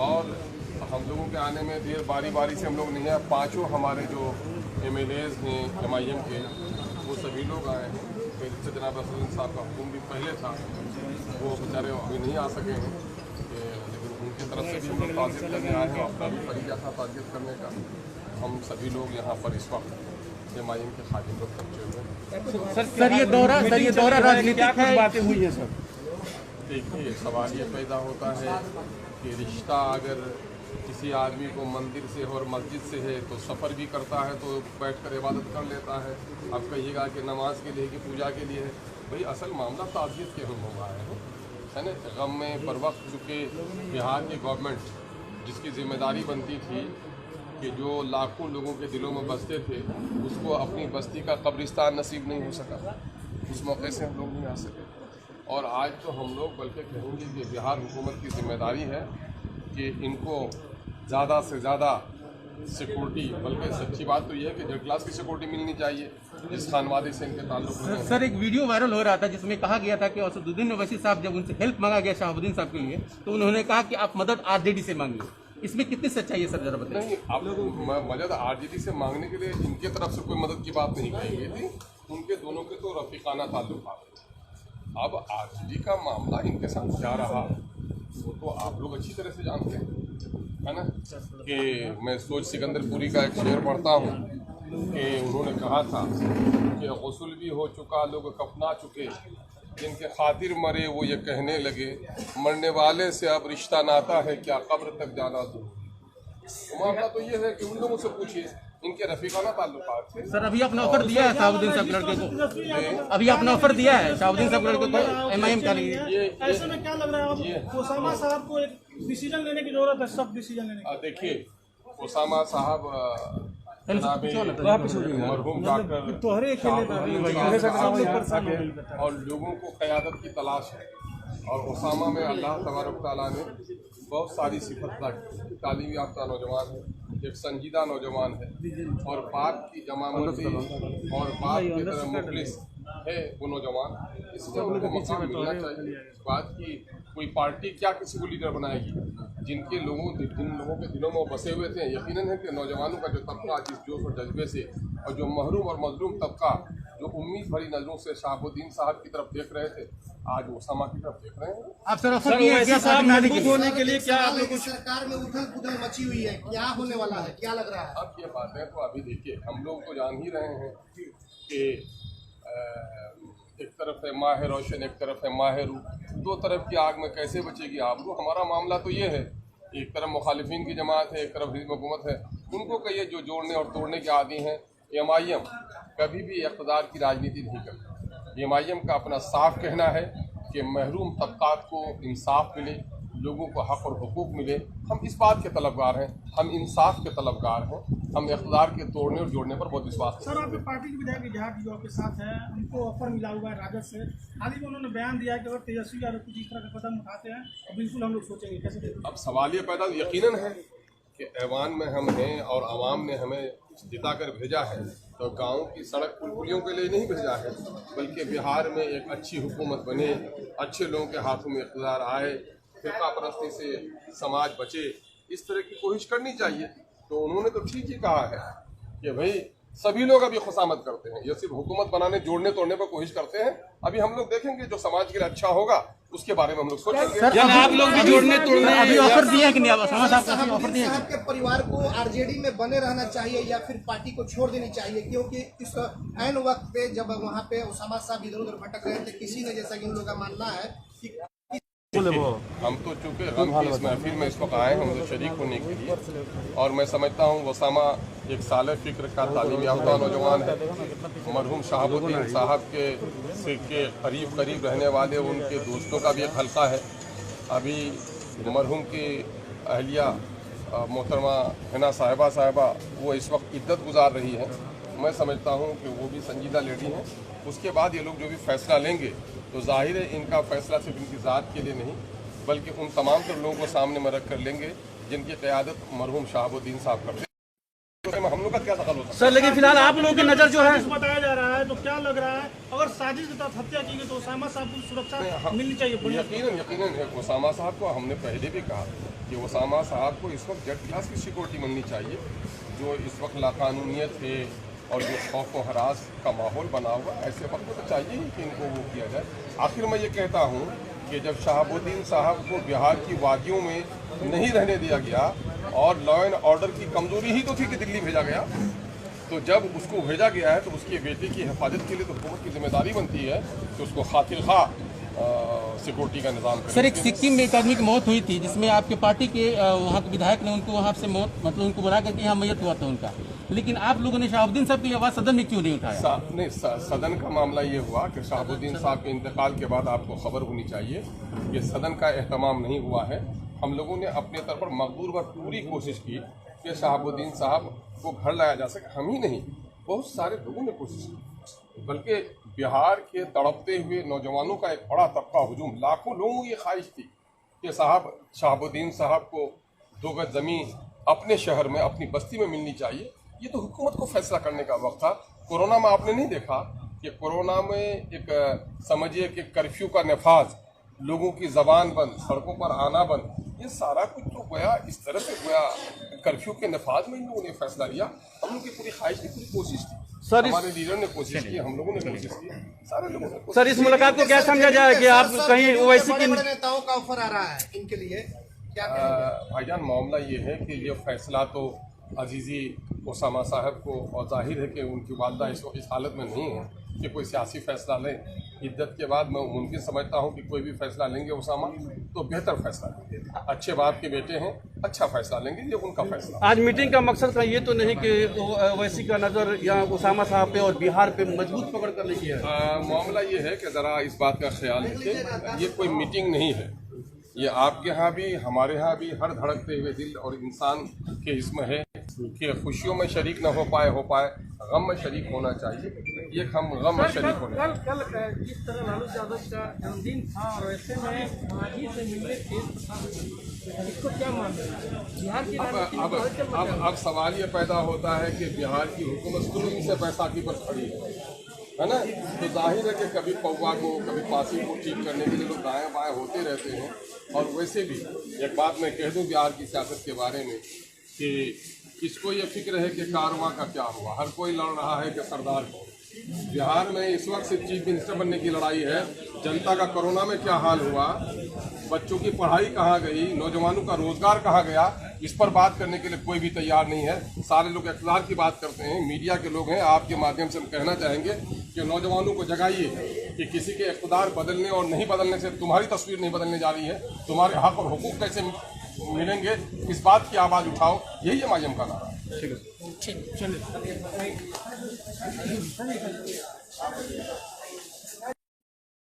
और हम लोगों के आने में देर बारी बारी से हम लोग नहीं आए। पाँचों हमारे जो MLAs हैं MIM के, वो सभी लोग आए हैं। फिर से जनाब असदुद्दीन साहब का हुक्म भी पहले था, वो बेचारे अभी नहीं आ सके हैं, लेकिन उनकी तरफ से भी हम लोग ताज़ियत करने आए हैं। अपना भी फरीक़ा था ताज़ियत करने का। हम सभी लोग यहाँ पर इस वक्त MIM के खादिम लोग पहुँचे हुए हैं। सर ये दौरा राजनीतिक है, बातें हुई है सर। देखिए, सवाल ये पैदा होता है कि रिश्ता अगर किसी आदमी को मंदिर से और मस्जिद से है तो सफ़र भी करता है तो बैठकर इबादत कर लेता है। अब कहिएगा कि नमाज के लिए कि पूजा के लिए है। भाई असल मामला ताज़ियत के हम लोग आए हैं, है ना। गम में पर वक्त चूँकि बिहार की गवर्नमेंट जिसकी जिम्मेदारी बनती थी कि जो लाखों लोगों के दिलों में बसते थे उसको अपनी बस्ती का कब्रिस्तान नसीब नहीं हो सका, उस मौके से हम लोग नहीं आ सके। और आज तो हम लोग बल्कि कहेंगे कि बिहार हुकूमत की जिम्मेदारी है कि इनको ज़्यादा से ज़्यादा सिक्योरिटी, बल्कि सच्ची बात तो ये है कि थर्ड क्लास की सिक्योरिटी मिलनी चाहिए जिस खानवादी से इनके ताल्लुक हैं। सर एक वीडियो वायरल हो रहा था जिसमें कहा गया था कि असदुद्दीन ओवैसी साहब जब उनसे हेल्प मांगा गया शहाबुद्दीन साहब के लिए तो उन्होंने कहा कि आप मदद RJD से मांगिए। इसमें कितनी सच्चाई है सर, जरा बताइए। नहीं, आप लोग मदद RJD से मांगने के लिए इनके तरफ से कोई मदद की बात नहीं कही गई थी। उनके दोनों के तो रफीकाना ताल्लुकात थे। अब RJD का मामला इनके साथ क्या रहा वो तो आप लोग अच्छी तरह से जानते हैं, है ना। कि मैं सोच सिकंदरपुरी का एक शेर पढ़ता हूँ कि उन्होंने कहा था कि गुस्ल भी हो चुका लोग कफना चुके, जिनके खातिर मरे वो ये कहने लगे मरने वाले से अब रिश्ता नाता है क्या कब्र तक जाना जरूरी। मामला तो ये है कि उन लोगों से पूछिए, इनके रफीकाना ताल्लुकात थे। सर अभी अपना ऑफर दिया है शहाबुद्दीन साहब लड़के को, अभी अपना ऑफर दिया है शहाबुद्दीन साहब लड़के को MIM का लिए। ऐसे में क्या लग रहा है ओसामा साहब को एक डिसीजन लेने की जरूरत है, सब डिसीजन लेने की। देखिए, ओसामा साहब मरहूम डॉक्टर और लोगों को क़यादत की तलाश है। और ओसामा में अल्लाह तबारक तआला ने बहुत सारी सिफत रखी। तालीम याफ्ता नौजवान है, एक संजीदा नौजवान है और बाप की जमामर्दी और बाप की तरह मुखलिस है वो नौजवान। इसलिए उनको मकाम मिलना चाहिए। बात की कोई पार्टी क्या किसी को लीडर बनाएगी, जिन लोगों के दिलों में वो बसे हुए थे। यकीनन है कि नौजवानों का जो तबका जिस जोश और जज्बे से और जो महरूम और मजलूम तबका जो उम्मीद भरी नजरों से शहाबुद्दीन साहब की तरफ देख रहे थे, आज ओसामा की तरफ देख रहे हैं। आप सर होने के लिए क्या आप लोग सरकार में उथल पुथल मची हुई है, क्या होने वाला है, क्या लग रहा है? अब ये बातें तो अभी देखिए, हम लोग तो जान ही रहे हैं कि एक तरफ है माह रोशन, एक तरफ है माह रू, दो तरफ की आग में कैसे बचेगी आबरू। हमारा मामला तो ये है, एक तरफ मुखालिफिन की जमात है, एक तरफ हिज़्ब हुकूमत है। उनको कहिए जो जोड़ने और तोड़ने के आदी हैं। MIM कभी भी इक़्तिदार की राजनीति नहीं करती। MIM का अपना साफ कहना है कि महरूम तबकात को इंसाफ मिले, लोगों को हक़ और हुकूक मिले। हम इस बात के तलबगार हैं, हम इंसाफ के तलबगार हैं। हम इक़्तिदार के तोड़ने और जोड़ने पर बहुत विश्वास हैं। सर आपके पार्टी के विधायक जहां जो आपके साथ हैं उनको ऑफर मिला हुआ है राजद से। हाल ही में उन्होंने बयान दिया है कि अगर तेजस्वी यादव कुछ इस तरह का कदम उठाते हैं तो बिल्कुल हम लोग सोचेंगे। कैसे देखते हैं? अब सवाल ये पैदा यकीनन है कि ऐवान में हम हैं और आवाम ने हमें जिता कर भेजा है, तो गाँव की सड़क पुल पुलियों के लिए नहीं भेजा है, बल्कि बिहार में एक अच्छी हुकूमत बने, अच्छे लोगों के हाथों में इक़्तिदार आए, फ़िरका परस्ती से समाज बचे, इस तरह की कोशिश करनी चाहिए। तो उन्होंने तो ठीक ही कहा है कि भाई सभी लोग अभी खुशामद करते हैं, ये सिर्फ हुकूमत बनाने जोड़ने तोड़ने पर कोशिश करते हैं। अभी हम लोग देखेंगे जो समाज के लिए अच्छा होगा उसके बारे में हम लोग सोचेंगे। आप लोग भी जोड़ने तोड़ने अभी ऑफर दिए हैं कि नहीं? ऑफर दिए साहब के परिवार को RJD में बने रहना चाहिए या फिर पार्टी को छोड़ देनी चाहिए, क्योंकि इस ऐन वक्त पे जब वहाँ पे ओसामा साहब इधर उधर भटक रहे थे, किसी ने जैसा कि उन लोगों का मानना है कि हम तो चूँकि गम की इस महफिल में इस वक्त आए हैं, हम तो शरीक होने के लिए, और मैं समझता हूँ ओसामा एक साले फ़िक्र का तालीम याफ्ता नौजवान है। मरहूम शहाबुद्दीन साहब के करीब करीब रहने वाले उनके दोस्तों का भी एक हल्का है। अभी मरहूम की अहलिया मोहतरमा हिना साहिबा वो इस वक्त इद्दत गुजार रही है। मैं समझता हूँ कि वो भी संजीदा लेडी हैं। उसके बाद ये लोग जो भी फैसला लेंगे तो जाहिर है इनका फैसला सिर्फ इनकी ज़ात के लिए नहीं बल्कि उन तमाम तर लोगों को सामने में रख कर लेंगे जिनकी क़यादत मरहूम शहाबुद्दीन साहब करते हैं। हम लोग का क्या दखल होता है सर? लेकिन फिलहाल आप लोगों की नज़र जो है बताया जा रहा है है तो क्या लग रहा है, अगर साजिश के तहत हत्या की गई तो उसामा साहब को सुरक्षा मिलनी चाहिए? यकीनन उसामा साहब को हमने पहले भी कहा कि उसामा साहब को इस वक्त जेड क्लास की सिक्योरिटी मिलनी चाहिए। जो इस वक्त लाकानूनियत है और जो खौफ व हरास का माहौल बना हुआ, ऐसे वक्त तो चाहिए ही कि इनको वो किया जाए। आखिर मैं ये कहता हूँ कि जब शहाबुद्दीन साहब को बिहार की वादियों में नहीं रहने दिया गया और लॉ एंड ऑर्डर की कमजोरी ही तो थी कि दिल्ली भेजा गया, तो जब उसको भेजा गया है तो उसकी बेटे की हिफाजत के लिए तो हुकूमत की जिम्मेदारी बनती है कि उसको खातिर खा सिक्योरिटी का निज़ाम करें। सर, एक सिक्किम में एक आदमी की मौत हुई थी जिसमें आपके पार्टी के वहाँ के विधायक ने उनको वहाँ से मौत, मतलब उनको बुला करके यहाँ मैयत हुआ था उनका, लेकिन आप लोगों ने शहाबुद्दीन साहब की आवाज़ सदन में क्यों नहीं उठाया? नहीं, सदन का मामला ये हुआ कि शहाबुद्दीन साहब के इंतकाल के बाद आपको खबर होनी चाहिए कि सदन का एहतमाम नहीं हुआ है। हम लोगों ने अपने तरफ पर मकदूर व पूरी कोशिश की कि शहाबुद्दीन साहब को घर लाया जा सके। हम ही नहीं, बहुत सारे लोगों ने कोशिश की, बल्कि बिहार के तड़पते हुए नौजवानों का एक बड़ा तबका हुजूम, लाखों लोगों की ख्वाहिश थी कि शहाबुद्दीन साहब को 2 गज ज़मीन अपने शहर में अपनी बस्ती में मिलनी चाहिए। ये तो हुकूमत को फैसला करने का वक्त था। कोरोना में आपने नहीं देखा कि कोरोना में एक समझिए कि कर्फ्यू का नफाज, लोगों की ज़बान बंद, सड़कों पर आना बंद, ये सारा कुछ तो गोया इस तरह से गोया कर्फ्यू के नफाज में इन लोगों ने फैसला लिया। हम लोग की पूरी ख्वाहिश की पूरी कोशिश थी, सर हमारे लीडर ने कोशिश की, हम लोगों ने कोशिश की, सारे लोगों ने कोशिश सर, इस मुलाकात को क्या समझा जाए कि आप कहीं ओवैसी की बड़े नेताओं का ऑफर आ रहा है इनके लिए, क्या कहेंगे? भाईजान, मामला ये है कि ये फैसला तो अजीज़ी उसामा साहब को, और जाहिर है कि उनकी वालदा इस वक्त इस हालत में नहीं है कि कोई सियासी फैसला लें। इद्दत के बाद मैं मुमकिन समझता हूँ कि कोई भी फैसला लेंगे उसामा तो बेहतर फैसला लेंगे। अच्छे बाप के बेटे हैं, अच्छा फैसला लेंगे, ये उनका फैसला। आज मीटिंग का मकसद का ये तो नहीं कि ओवैसी का नज़र या उसामा साहब पे और बिहार पे मजबूत पकड़ कर लेगी है। मामला ये है कि ज़रा इस बात का ख्याल रखें, ये कोई मीटिंग नहीं है। ये आपके यहाँ भी, हमारे यहाँ भी हर धड़कते हुए दिल और इंसान के इसमें है कि खुशियों में शरीक न हो पाए, गम में शरीक होना चाहिए। ये हम गम में शरीक होने। कल जिस तरह लालू यादव का जन्मदिन था और ऐसे में मांझी से मिलने इसको क्या मानते हैं? बिहार की अब सवाल ये पैदा होता है कि बिहार की हुकूमत शुरू से बैसाखी पर खड़ी है ना, तो जाहिर है कि कभी पौवा को, कभी पासी को ठीक करने के लिए लोग दाएं बाएं होते रहते हैं। और वैसे भी एक बात मैं कह दूं बिहार की सियासत के बारे में कि इसको ये फिक्र है कि कारवां का क्या हुआ, हर कोई लड़ रहा है कि सरदार को। बिहार में इस वक्त सिर्फ चीफ मिनिस्टर बनने की लड़ाई है। जनता का कोरोना में क्या हाल हुआ, बच्चों की पढ़ाई कहाँ गई, नौजवानों का रोजगार कहाँ गया, इस पर बात करने के लिए कोई भी तैयार नहीं है। सारे लोग इक़्तिदार की बात करते हैं, मीडिया के लोग हैं। आपके माध्यम से हम कहना चाहेंगे कि नौजवानों को जगाइए कि किसी के इक़्तिदार बदलने और नहीं बदलने से तुम्हारी तस्वीर नहीं बदलने जा रही है। तुम्हारे हक और हुकूक कैसे मिलेंगे, इस बात की आवाज़ उठाओ, यही एमआईएम का नारा है। ठीक है, चलिए।